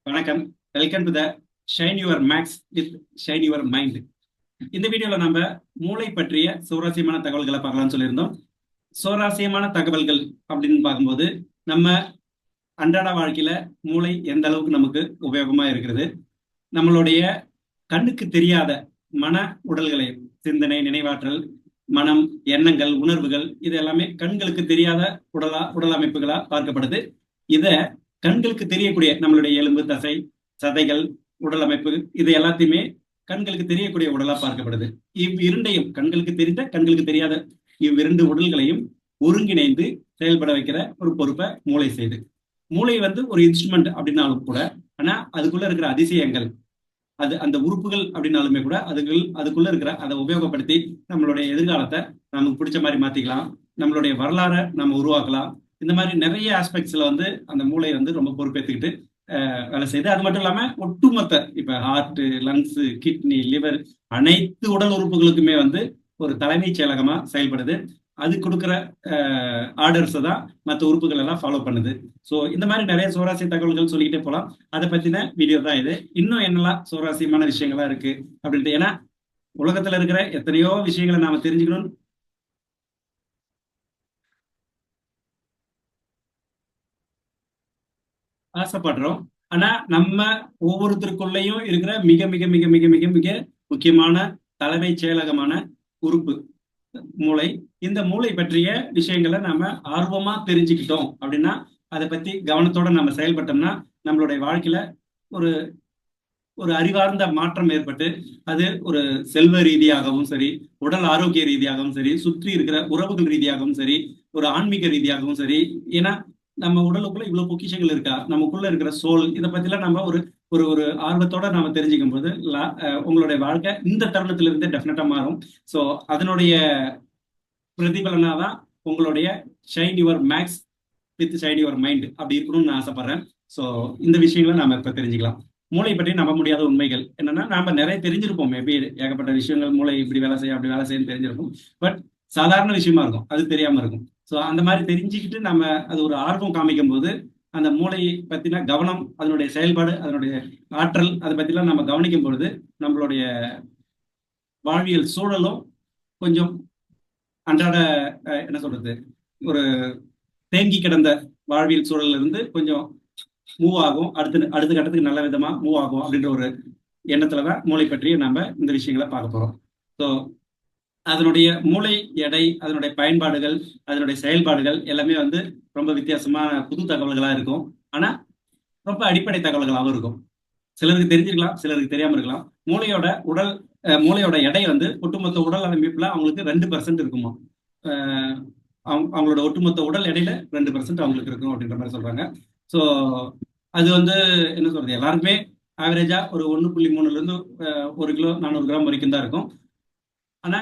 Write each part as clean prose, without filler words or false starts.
வணக்கம். Welcome to the shine your maths with shine your mind. இந்த வீடியோல நம்ம மூளை பற்றிய சுவாரஸ்யமான தகவல்களை பார்க்கலாம்னு சொல்லியிருந்தோம். சுவாரஸ்யமான தகவல்கள் அப்படின்னு பார்க்கும்போது நம்ம அன்றாட வாழ்க்கையில மூளை எந்த அளவுக்கு நமக்கு உபயோகமா இருக்கிறது, நம்மளுடைய கண்ணுக்கு தெரியாத மன உடல்களை, சிந்தனை, நினைவாற்றல், மனம், எண்ணங்கள், உணர்வுகள், இது எல்லாமே கண்களுக்கு தெரியாத உடல் அமைப்புகளா பார்க்கப்படுது. இத கண்களுக்கு தெரியக்கூடிய நம்மளுடைய எலும்பு, தசை, சதைகள், உடல் அமைப்பு, இது எல்லாத்தையுமே கண்களுக்கு தெரியக்கூடிய உடலா பார்க்கப்படுது. இவ்விரண்டையும், கண்களுக்கு தெரிந்த கண்களுக்கு தெரியாத இவ்விரண்டு உடல்களையும் ஒருங்கிணைந்து செயல்பட வைக்கிற ஒரு பொறுப்பை மூளை செய்யுது. மூளை ஒரு இன்ஸ்ட்ருமெண்ட் அப்படின்னாலும் கூட, ஆனா அதுக்குள்ள இருக்கிற அதிசயங்கள், அது அந்த உறுப்புகள் அப்படின்னாலுமே கூட அதுக்குள்ள இருக்கிற அதை உபயோகப்படுத்தி நம்மளுடைய எதிர்காலத்தை நமக்கு பிடிச்ச மாதிரி மாத்திக்கலாம், நம்மளுடைய வரலாறை நம்ம உருவாக்கலாம். இந்த மாதிரி நிறைய ஆஸ்பெக்ட்ஸ்ல அந்த மூளை ரொம்ப பொறுப்பேற்றுக்கிட்டு வேலை செய்யுது. அது மட்டும் இல்லாம ஒட்டுமொத்த இப்ப ஹார்ட், லங்ஸ், கிட்னி, லிவர், அனைத்து உடல் உறுப்புகளுக்குமே ஒரு தலைமைச் செயலகமா செயல்படுது. அது கொடுக்குற ஆர்டர்ஸ் தான் மற்ற உறுப்புகள் எல்லாம் ஃபாலோ பண்ணுது. ஸோ இந்த மாதிரி நிறைய சுவாரஸ்ய தகவல்கள் சொல்லிக்கிட்டே போகலாம். அதை பத்தின வீடியோ தான் இது. இன்னும் என்னெல்லாம் சுவாரஸ்யமான விஷயங்களா இருக்கு அப்படின்ட்டு, ஏன்னா உலகத்துல இருக்கிற எத்தனையோ விஷயங்களை நாம தெரிஞ்சுக்கணும் ஆசைப்படுறோம். ஆனா நம்ம ஒவ்வொருத்தருக்குள்ளேயும் இருக்கிற மிக மிக மிக மிக மிக மிக முக்கியமான தலைமைச் செயலகமான உறுப்பு மூளை. இந்த மூளை பற்றிய விஷயங்களை நாம ஆர்வமா தெரிஞ்சுக்கிட்டோம் அப்படின்னா, அதை பத்தி கவனத்தோட நம்ம செயல்பட்டோம்னா, நம்மளுடைய வாழ்க்கையில ஒரு ஒரு அறிவார்ந்த மாற்றம் ஏற்பட்டு, அது ஒரு செல்வ ரீதியாகவும் சரி, உடல் ஆரோக்கிய ரீதியாகவும் சரி, சுற்றி இருக்கிற உறவுகள் ரீதியாகவும் சரி, ஒரு ஆன்மீக ரீதியாகவும் சரி. ஏன்னா நம்ம உடலுக்குள்ள இவ்வளவு பொக்கிஷங்கள் இருக்கா, நமக்குள்ள இருக்கிற சோல், இதை பத்திலாம் நம்ம ஒரு ஒரு ஒரு ஆர்வத்தோட நாம தெரிஞ்சுக்கும் போது உங்களுடைய வாழ்க்கை இந்த தருணத்துல இருந்து டெஃபினட்டா மாறும். ஸோ அதனுடைய பிரதிபலனாதான் உங்களுடைய shine your maths with shine your mind அப்படி இருக்கணும்னு நான் ஆசைப்படுறேன். ஸோ இந்த விஷயங்களை நாம இப்ப தெரிஞ்சுக்கலாம். மூளை பற்றி நம்ப முடியாத உண்மைகள் என்னன்னா, நாம நிறைய தெரிஞ்சிருப்போம். மேபி ஏகப்பட்ட விஷயங்கள் மூளை இப்படி வேலை செய்ய அப்படி வேலை செய்யன்னு தெரிஞ்சிருக்கும். பட் சாதாரண விஷயமா இருக்கும், அது தெரியாம இருக்கும். ஸோ அந்த மாதிரி தெரிஞ்சுக்கிட்டு நம்ம அது ஒரு ஆர்வம் காமிக்கும் போது, அந்த மூளையை பத்தின கவனம், அதனுடைய செயல்பாடு, அதனுடைய ஆற்றல், அதை பத்திலாம் நம்ம கவனிக்கும் பொழுது நம்மளுடைய வாழ்வியல் சூழலும் கொஞ்சம் அன்றாட என்ன சொல்றது, ஒரு தேங்கி கிடந்த வாழ்வியல் சூழல்ல இருந்து கொஞ்சம் மூவ் ஆகும், அடுத்த கட்டத்துக்கு நல்ல விதமா மூவ் ஆகும் அப்படின்ற ஒரு எண்ணத்துலதான் மூளை பற்றி நம்ம இந்த விஷயங்களை பார்க்க போறோம். ஸோ அதனுடைய மூளை எடை, அதனுடைய பயன்பாடுகள், அதனுடைய செயல்பாடுகள் எல்லாமே ரொம்ப வித்தியாசமான புது தகவல்களா இருக்கும். ஆனா ரொம்ப அடிப்படை தகவல்களாகவும் இருக்கும். சிலருக்கு தெரிஞ்சிருக்கலாம், சிலருக்கு தெரியாம இருக்கலாம். மூளையோட எடை ஒட்டுமொத்த உடல் அமைப்புல அவங்களுக்கு 2% இருக்குமா. அவங்களோட ஒட்டுமொத்த உடல் எடையில 2% அவங்களுக்கு இருக்கும் அப்படின்ற மாதிரி சொல்றாங்க. ஸோ அது என்ன சொல்றது, எல்லாருக்குமே ஆவரேஜா ஒரு 1.3 இருந்து 1 கிலோ 400 கிராம் வரைக்கும் தான் இருக்கும். ஆனா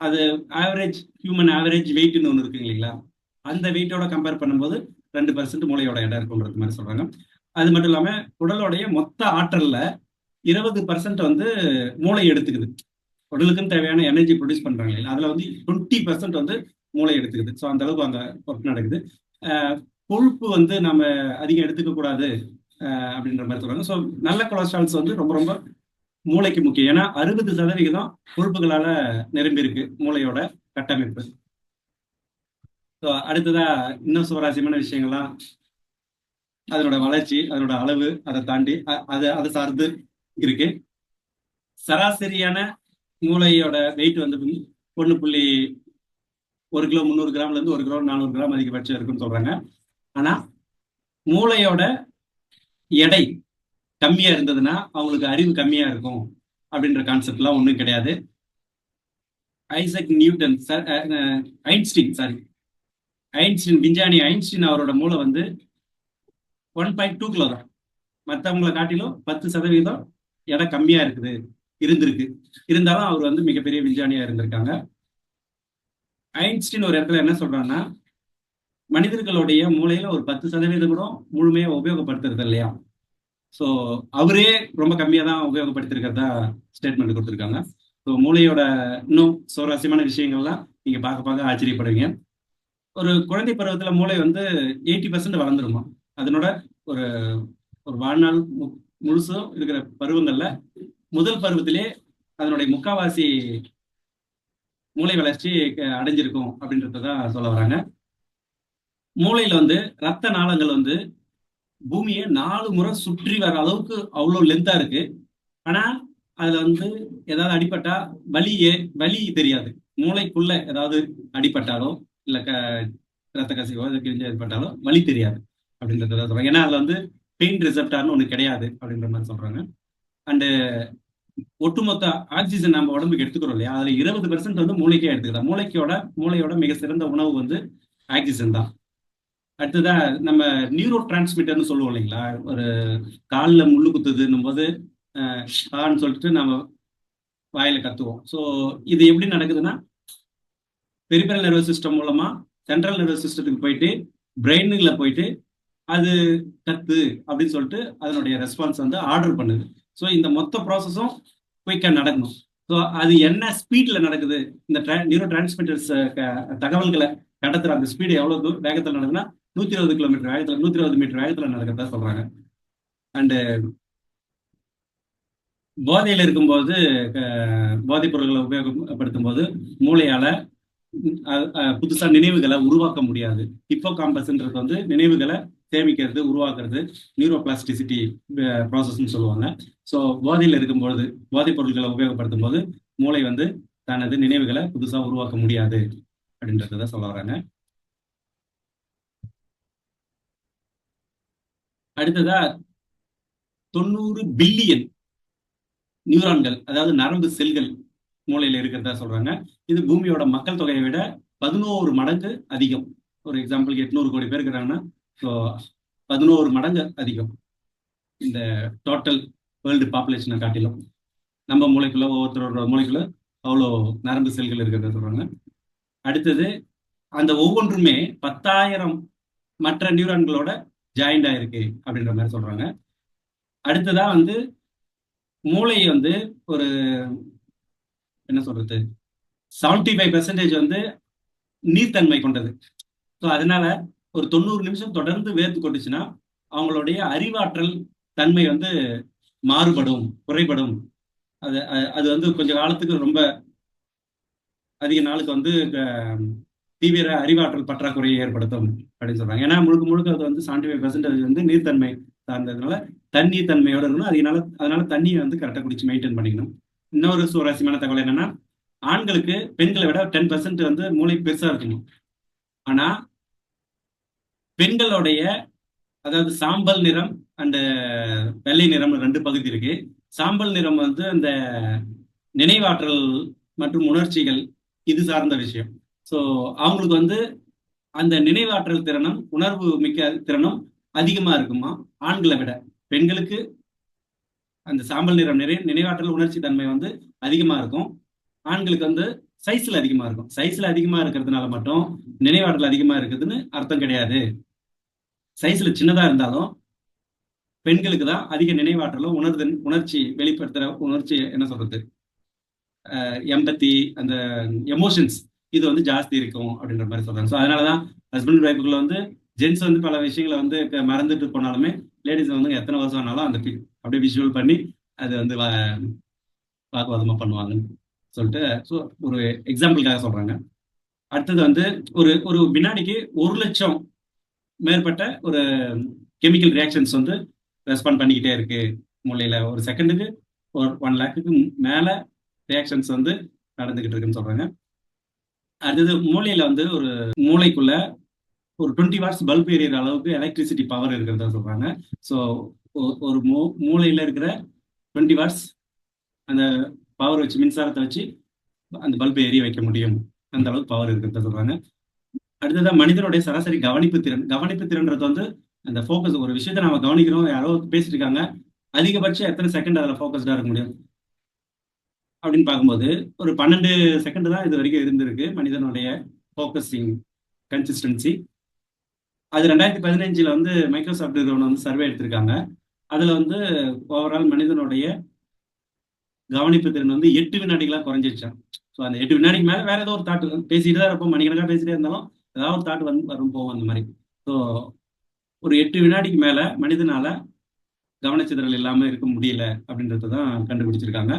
அது ஆவரேஜ் ஹியூமன் ஆவரேஜ் வெயிட்னு ஒன்று இருக்கு இல்லைங்களா, அந்த வெயிட்டோட கம்பேர் பண்ணும்போது 2% மூளையோட எடை இருக்குன்றது மாதிரி சொல்றாங்க. அது மட்டும் இல்லாம உடலோடைய மொத்த ஆற்றல்ல 20% மூளை எடுத்துக்குது. உடலுக்குன்னு தேவையான எனர்ஜி ப்ரொடியூஸ் பண்றாங்க இல்லையா, அதுல 20% மூளை எடுத்துக்குது. ஸோ அந்த அளவுக்கு அங்க ஒர்க் நடக்குது. கொழுப்பு நம்ம அதிகம் எடுத்துக்க கூடாது அப்படின்ற மாதிரி சொல்றாங்க. ஸோ நல்ல கொலஸ்ட்ரால்ஸ் ரொம்ப ரொம்ப மூளைக்கு முக்கியம். ஏன்னா 60% கொழுப்புகளால நிரம்பி இருக்கு மூளையோட கட்டமைப்பு. ஸோ அடுத்ததா இன்னும் சுவாரஸ்யமான விஷயங்கள்லாம், அதனோட வளர்ச்சி, அதனோட அளவு, அதை தாண்டி அதை சார்ந்து இருக்கு. சராசரியான மூளையோட வெயிட் 1.1 கிலோ 300 கிராம்ல இருந்து 1 கிலோ 400 கிராம் அதிகபட்சம் இருக்குன்னு சொல்றாங்க. ஆனா மூளையோட எடை கம்மியா இருந்ததுன்னா அவங்களுக்கு அறிவு கம்மியா இருக்கும் அப்படின்ற கான்செப்ட்லாம் ஒன்றும் கிடையாது. விஞ்ஞானி ஐன்ஸ்டீன் அவரோட மூளை 1.2 கிலோ தான். மற்றவங்களை காட்டிலும் 10% எடை கம்மியா இருந்திருக்கு. இருந்தாலும் அவர் மிகப்பெரிய விஞ்ஞானியா இருந்திருக்காங்க. ஐன்ஸ்டீன் ஒரு இடத்துல என்ன சொல்றாங்கன்னா, மனிதர்களுடைய மூளையில ஒரு 10% கூட முழுமையா உபயோகப்படுத்துறது இல்லையா. ஸோ அவரே ரொம்ப கம்மியா தான் உபயோகப்படுத்திருக்கிறதா ஸ்டேட்மெண்ட் கொடுத்துருக்காங்க. ஸோ மூளையோட இன்னும் சுவாரஸ்யமான விஷயங்கள்லாம் நீங்க பார்க்க ஆச்சரியப்படுவீங்க. ஒரு குழந்தை பருவத்துல மூளை 80% வளர்ந்துருமா. அதனோட ஒரு ஒரு வாழ்நாள் முழுசும் இருக்கிற பருவங்கள்ல முதல் பருவத்திலே அதனுடைய முக்காவாசி மூளை வளர்ச்சி அடைஞ்சிருக்கும் அப்படின்றதான் சொல்ல வராங்க. மூளையில வந்து ரத்த நாளங்கள் வந்து பூமியை 4 முறை சுற்றி வர அளவுக்கு அவ்வளவு லென்த்தா இருக்கு. ஆனா அதுல வந்து ஏதாவது அடிபட்டா வலி தெரியாது. மூளைக்குள்ள ஏதாவது அடிபட்டாலோ இல்ல ரத்த கசிவோ கிழிஞ்சு ஏற்பட்டாலோ வலி தெரியாது அப்படின்றத சொல்றாங்க. ஏன்னா அதுல வந்து பெயின் ரிசப்டார்னு ஒண்ணு கிடையாது அப்படின்ற மாதிரி சொல்றாங்க. அண்டு ஒட்டுமொத்த ஆக்சிஜன் நம்ம உடம்புக்கு எடுத்துக்கிறோம் இல்லையா, அதுல 20% வந்து மூளைக்கே எடுத்துக்கலாம். மூளையோட மிக சிறந்த உணவு வந்து ஆக்சிஜன் தான். அடுத்ததா நம்ம நியூரோ டிரான்ஸ்மிட்டர்னு சொல்லுவோம் இல்லைங்களா, ஒரு காலில் முள்ளு குத்துதுன்னும் போது ஆன்னு சொல்லிட்டு நம்ம வாயில கத்துவோம். ஸோ இது எப்படி நடக்குதுன்னா, பெரிபரல் நர்வஸ் சிஸ்டம் மூலமா சென்ட்ரல் நர்வஸ் சிஸ்டத்துக்கு போயிட்டு பிரெயினுல போயிட்டு அது கத்து அப்படின்னு சொல்லிட்டு அதனுடைய ரெஸ்பான்ஸ் வந்து ஆர்டர் பண்ணுது. ஸோ இந்த மொத்த ப்ராசஸும் குயிக்காக நடக்கணும். ஸோ அது என்ன ஸ்பீட்ல நடக்குது, இந்த நியூரோ டிரான்ஸ்மிட்டர்ஸ் தகவல்களை கடத்துற அந்த ஸ்பீடு எவ்வளவு வேகத்தில் நடக்குதுன்னா 120 கிலோமீட்டர் வேகத்தில் 120 மீட்டர் வேகத்தில் நடக்கிறதா சொல்றாங்க. அண்டு போதையில் இருக்கும்போது போதைப் பொருட்களை உபயோகப்படுத்தும் போது மூளையால புதுசா நினைவுகளை உருவாக்க முடியாது. ஹிப்போ காம்பஸ்ன்றது வந்து நினைவுகளை சேமிக்கிறது, உருவாக்குறது நியூரோ பிளாஸ்டிசிட்டி ப்ராசஸ்ன்னு சொல்லுவாங்க. ஸோ போதையில் இருக்கும்போது போதைப் பொருட்களை உபயோகப்படுத்தும் போது மூளை வந்து தனது நினைவுகளை புதுசா உருவாக்க முடியாது அப்படின்றத சொல்ல வராங்க. அடுத்ததா 90 பில்லியன் நியூரான்கள், அதாவது நரம்பு செல்கள் மூளையில இருக்கிறதா சொல்றாங்க. இது பூமியோட மக்கள் தொகையை விட 11 மடங்கு அதிகம். ஒரு எக்ஸாம்பிளுக்கு 800 கோடி பேர் இருக்கிறாங்கன்னா 11 மடங்கு அதிகம் இந்த டோட்டல் வேர்ல்டு பாப்புலேஷனை காட்டிலும். நம்ம மூளைக்குள்ள ஒவ்வொருத்தரோட மூளைக்குள்ள அவ்வளோ நரம்பு செல்கள் இருக்கிறத சொல்றாங்க. அடுத்தது அந்த ஒவ்வொன்றுமே 10,000 மற்ற நியூரான்களோட ஜாயிண்ட் ஆயிருக்கு அப்படின்ற மாதிரி சொல்றாங்க. அடுத்ததா வந்து மூளை வந்து ஒரு என்ன சொல்றது 75% வந்து நீர்த்தன்மை கொண்டது. ஸோ அதனால ஒரு 90 நிமிஷம் தொடர்ந்து வேர்த்து கொட்டுச்சுன்னா அவங்களுடைய அறிவாற்றல் தன்மை வந்து மாறுபடும், குறைபடும். அது அது வந்து கொஞ்ச காலத்துக்கு ரொம்ப அதிக நாளுக்கு வந்து தீவிர அறிவாற்றல் பற்றாக்குறையை ஏற்படுத்தும் அப்படின்னு சொல்றாங்க. ஏன்னா முழுக்க முழுக்க அது வந்து 75% வந்து நீர்த்தன்மை சார்ந்ததுனால தண்ணீர் தன்மையோட இருக்கணும். அதனால தண்ணியை வந்து கரெக்டாக குடிச்சு மெயின்டைன் பண்ணிக்கணும். இன்னொரு சுவாரஸ்யமான தகவல் என்னன்னா, ஆண்களுக்கு பெண்களை விட 10% வந்து மூளை பெருசா இருக்கணும். ஆனா பெண்களுடைய, அதாவது சாம்பல் நிறம் அண்ட் வெள்ளை நிறம் 2 பகுதி இருக்கு. சாம்பல் நிறம் வந்து அந்த நினைவாற்றல் மற்றும் உணர்ச்சிகள் இது சார்ந்த விஷயம். ஸோ அவங்களுக்கு வந்து அந்த நினைவாற்றல் திறனும் உணர்வு மிக்க திறனும் அதிகமா இருக்குமா ஆண்களை விட. பெண்களுக்கு அந்த சாம்பல் நிறம் நினைவாற்றல் உணர்ச்சி தன்மை வந்து அதிகமா இருக்கும். ஆண்களுக்கு வந்து சைஸ்ல அதிகமா இருக்கும். சைஸ்ல அதிகமா இருக்கிறதுனால மட்டும் நினைவாற்றல் அதிகமா இருக்குதுன்னு அர்த்தம் கிடையாது. சைஸ்ல சின்னதா இருந்தாலும் பெண்களுக்கு தான் அதிக நினைவாற்றலும் உணர்ச்சி வெளிப்படுத்துற உணர்ச்சி என்ன சொல்றது எம்பத்தி, அந்த எமோஷன்ஸ் இது வந்து ஜாஸ்தி இருக்கும் அப்படின்ற மாதிரி சொல்றாங்க. ஸோ அதனாலதான் ஹஸ்பண்ட் ஒய்ஃபுக்குள்ள வந்து ஜென்ஸ் வந்து பல விஷயங்களை வந்து மறந்துட்டு போனாலுமே லேடிஸ் வந்து எத்தனை வருஷம் ஆனாலும் அந்த அப்படியே விஷுவல் பண்ணி அது வந்து வாக்குவாதமா பண்ணுவாங்கன்னு சொல்லிட்டு ஒரு எக்ஸாம்பிளுக்காக சொல்றாங்க. அடுத்தது வந்து ஒரு ஒரு வினாடிக்கு 1,00,000 மேற்பட்ட ஒரு கெமிக்கல் ரியாக்ஷன்ஸ் வந்து ரெஸ்பாண்ட் பண்ணிக்கிட்டே இருக்கு மூளையில. ஒரு செகண்டுக்கு ஒரு 1,00,000க்கு மேல ரியாக்ஷன்ஸ் வந்து நடந்துகிட்டு இருக்குன்னு சொல்றாங்க. அடுத்தது மூளையில வந்து ஒரு மூளைக்குள்ள ஒரு 20 வாட்ஸ் பல்ப் எரியற அளவுக்கு எலக்ட்ரிசிட்டி பவர் இருக்கிறதா சொல்றாங்க. ஸோ ஒரு மூளையில இருக்கிற 20 வாட்ஸ் அந்த பவர் வச்சு, மின்சாரத்தை வச்சு அந்த பல்பை எரிய வைக்க முடியும், அந்த அளவுக்கு பவர் இருக்கிறத சொல்றாங்க. அடுத்ததான் மனிதனுடைய சராசரி கவனிப்பு திறன்றது வந்து அந்த ஃபோக்கஸ், ஒரு விஷயத்தை நம்ம கவனிக்கிறோம், யாரோ பேசிட்டு இருக்காங்க, அதிகபட்சம் எத்தனை செகண்ட் அதில் ஃபோக்கஸ்டா இருக்க முடியும் அப்படின்னு பார்க்கும்போது ஒரு 12 செகண்ட் தான் இது வரைக்கும் இருந்திருக்கு மனிதனுடைய ஃபோக்கஸிங் கன்சிஸ்டன்சி. அது 2015 வந்து மைக்ரோசாஃப்ட் நிறுவனம் வந்து சர்வே எடுத்திருக்காங்க. அதுல வந்து ஓவரால் மனிதனுடைய கவனிப்பு திறன் வந்து 8 வினாடிகளா குறைஞ்சிருச்சான். ஸோ அந்த 8 வினாடிக்கு மேல வேற ஏதோ ஒரு தாட் பேசிட்டு தான் இருப்போம், மணிக்கணக்காக பேசிட்டே இருந்தாலும் ஏதாவது ஒரு தாட் வரும் போவோம் அந்த மாதிரி. ஸோ ஒரு 8 வினாடிக்கு மேல மனிதனால கவனச்சிதறல் இல்லாம இருக்க முடியல அப்படின்றத தான் கண்டுபிடிச்சிருக்காங்க.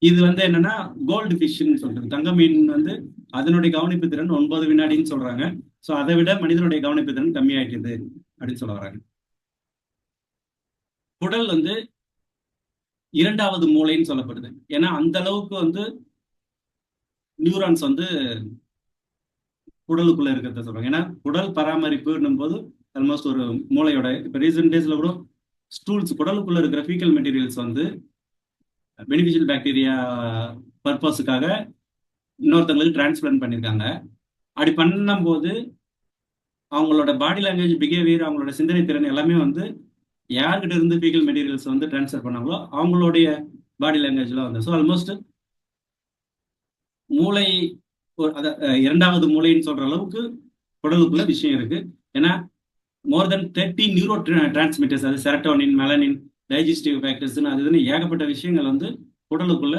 இது வந்து என்னன்னா கோல்டு ஃபிஷ்ன்னு சொல்றது. தங்க மீன் வந்து அதனுடைய கவனிப்பு திறன் 9 வினாடின்னு சொல்றாங்க. ஸோ அதை விட மனிதனுடைய கவனிப்பு திறன் கம்மியாயிட்டுது அப்படின்னு சொல்ல வராங்க. குடல் வந்து இரண்டாவது மூளைன்னு சொல்லப்படுது. ஏன்னா அந்த அளவுக்கு வந்து நியூரான்ஸ் வந்து குடலுக்குள்ள இருக்கிறத சொல்றாங்க. ஏன்னா குடல் பராமரிப்புன்னும் போது ஆல்மோஸ்ட் ஒரு மூளையோட இப்போ ரீசெண்ட் டேஸ்ல கூட ஸ்டூல்ஸ் குடலுக்குள்ள இருக்கிற ஃபீக்கல் மெட்டீரியல்ஸ் வந்து பெனிஃபிஷியல் பாக்டீரியா பர்பஸுக்காக இன்னொருத்தங்களுக்கு டிரான்ஸ்பிளான்ட் பண்ணியிருக்காங்க. அப்படி பண்ணும்போது அவங்களோட பாடி லாங்குவேஜ், பிஹேவியர், அவங்களோட சிந்தனை திறன் எல்லாமே வந்து யார்கிட்ட இருந்து ஃபீக்கல் மெட்டீரியல்ஸ் வந்து டிரான்ஸ்ஃபர் பண்ணாங்களோ அவங்களுடைய பாடி லாங்குவேஜ்ல வந்து. ஸோ ஆல்மோஸ்ட் மூளை இரண்டாவது மூளைன்னு சொல்ற அளவுக்கு குடலுக்குள்ள விஷயம் இருக்கு. ஏன்னா மோர் தென் 30 நியூரோ டிரான்ஸ்மிட்டர்ஸ், அது செரட்டோனின், மெலனின், டைஜஸ்டிவ் ஃபேக்டர்ஸ்னு அது இதுன்னு ஏகப்பட்ட விஷயங்கள் வந்து குடலுக்குள்ள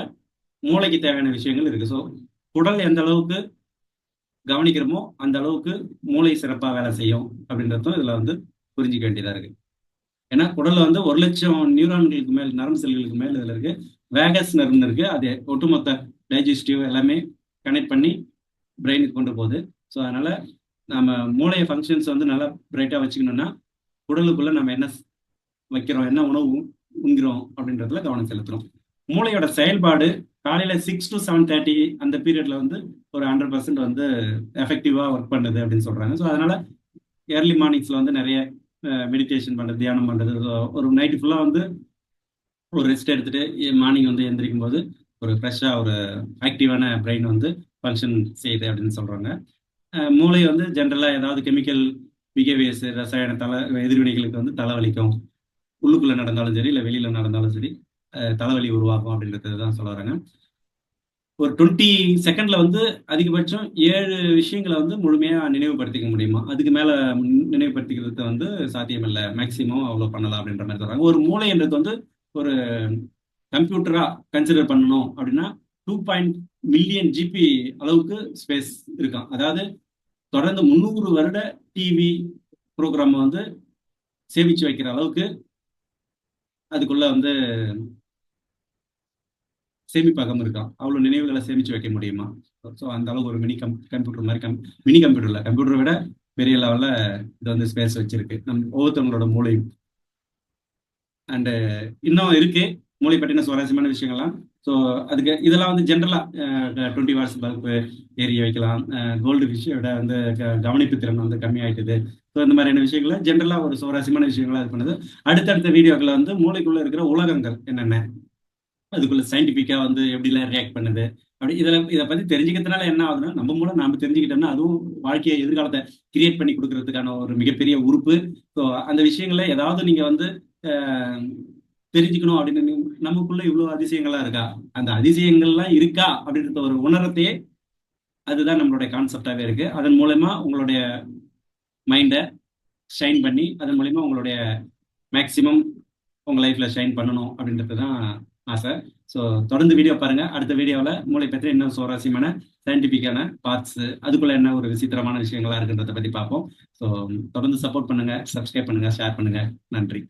மூளைக்கு தேவையான விஷயங்கள் இருக்கு. ஸோ குடல் எந்த அளவுக்கு கவனிக்கிறோமோ அந்த அளவுக்கு மூளை சிறப்பாக வேலை செய்யும் அப்படின்றதும் இதுல வந்து புரிஞ்சிக்க வேண்டியதா இருக்கு. ஏன்னா குடல்ல வந்து 1,00,000 நியூரான்களுக்கு மேல், நரம்பு செல்களுக்கு மேல் இதுல இருக்கு. வேகஸ் நர்வ்னு இருக்கு. அது ஒட்டுமொத்த டைஜஸ்டிவ் எல்லாமே கனெக்ட் பண்ணி பிரெயினுக்கு கொண்டு போகுது. ஸோ அதனால நம்ம மூளைய ஃபங்க்ஷன்ஸ் வந்து நல்லா பிரைட்டா வச்சுக்கணும்னா குடலுக்குள்ள நம்ம என்ன வைக்கிறோம், என்ன உணவு உண்கிறோம் அப்படின்றதுல கவனம் செலுத்துறோம். மூளையோட செயல்பாடு காலையில 6 to 7:30 அந்த பீரியட்ல வந்து ஒரு 100% வந்து எஃபெக்டிவா ஒர்க் பண்ணுது அப்படின்னு சொல்றாங்க. ஸோ அதனால ஏர்லி மார்னிங்ஸ்ல வந்து நிறைய மெடிடேஷன் பண்றது, தியானம் பண்றது, ஒரு நைட்டு ஃபுல்லா வந்து ஒரு ரெஸ்ட் எடுத்துட்டு மார்னிங் வந்து எந்திரிக்கும் போது ஒரு ஃப்ரெஷ்ஷா ஒரு ஆக்டிவான பிரெயின் வந்து ஃபங்க்ஷன் செய்யுது அப்படின்னு சொல்றாங்க. மூளை வந்து ஜென்ரலா ஏதாவது கெமிக்கல் பிஹேவியர்ஸ், ரசாயன எதிர்வினைகளுக்கு வந்து தலைவலிக்கும். உள்ளுக்குள்ள நடந்தாலும் சரி, இல்லை வெளியில நடந்தாலும் சரி தலைவலி உருவாகும் அப்படின்றது தான் சொல்ல வராங்க. ஒரு 20 செகண்ட்ல வந்து அதிகபட்சம் 7 விஷயங்களை வந்து முழுமையா நினைவுபடுத்திக்க முடியுமா? அதுக்கு மேல நினைவுபடுத்திக்கிறது வந்து சாத்தியம் இல்லை. மேக்சிமம் அவ்வளவு பண்ணலாம் அப்படின்ற மாதிரி சொல்றாங்க. ஒரு மூளைன்றது வந்து ஒரு கம்ப்யூட்டரா கன்சிடர் பண்ணணும் அப்படின்னா 2 மில்லியன் ஜிபி அளவுக்கு ஸ்பேஸ் இருக்கான். அதாவது தொடர்ந்து 300 வருட டிவி ப்ரோக்ராம் வந்து சேமிச்சு வைக்கிற அளவுக்கு அதுக்குள்ள வந்து சேமிப்பகம் இருக்கான். அவ்வளவு நினைவுகளை சேமிச்சு வைக்க முடியுமா? ஸோ அந்த அளவுக்கு ஒரு கம்ப்யூட்டர் மாதிரி மினி கம்ப்யூட்டர்ல கம்ப்யூட்டரை விட பெரிய லெவல்ல இது வந்து ஸ்பேஸ் வச்சிருக்கு நம்ம ஒவ்வொருத்தவங்களோட மூளையும். அண்டு இன்னும் இருக்கு மூளை பற்றின சுவாரஸ்யமான விஷயங்கள்லாம். ஸோ அதுக்கு இதெல்லாம் வந்து ஜென்ரலா 20 வாட்ஸ் பல்பு எரிய வைக்கலாம், கோல்டு விஷயோட வந்து கவனிப்பு திறன் வந்து கம்மியாயிட்டுது. ஸோ இந்த மாதிரியான விஷயங்களை ஜென்ரலா ஒரு சுவாரஸ்யமான விஷயங்களா இது பண்ணுது. அடுத்தடுத்த வீடியோக்களை வந்து மூளைக்குள்ள இருக்கிற உலகங்கள் என்னென்ன, அதுக்குள்ள சயின்டிபிக்கா வந்து எப்படிலாம் ரியாக்ட் பண்ணுது, அப்படி இதை பத்தி தெரிஞ்சுக்கிறதுனால என்ன ஆகுதுன்னா நம்ம மூலம் நாம தெரிஞ்சுக்கிட்டோம்னா அதுவும் வாழ்க்கையை எதிர்காலத்தை கிரியேட் பண்ணி கொடுக்கறதுக்கான ஒரு மிகப்பெரிய உறுப்பு. ஸோ அந்த விஷயங்களை ஏதாவது நீங்க வந்து தெரிஞ்சுக்கணும் அப்படின்னு நமக்குள்ள இவ்வளவு அதிசயங்களா இருக்கா, அந்த அதிசயங்கள்லாம் இருக்கா அப்படின்ற ஒரு உணரத்தையே அதுதான் நம்மளுடைய கான்செப்டாவே இருக்கு. அதன் மூலமா உங்களுடைய மைண்டை ஷைன் பண்ணி அதன் மூலயமா உங்களுடைய மேக்சிமம் உங்க லைஃப்ல ஷைன் பண்ணணும் அப்படின்றது தான் ஆசை. ஸோ தொடர்ந்து வீடியோ பாருங்க. அடுத்த வீடியோவில் மூளை பற்றி இன்னும் சுவாரஸ்யமான சயின்டிபிக்கான பார்ட்ஸ், அதுக்குள்ள என்ன ஒரு விசித்திரமான விஷயங்களா இருக்குன்றதை பத்தி பார்ப்போம். ஸோ தொடர்ந்து சப்போர்ட் பண்ணுங்க, சப்ஸ்கிரைப் பண்ணுங்க, ஷேர் பண்ணுங்க. நன்றி.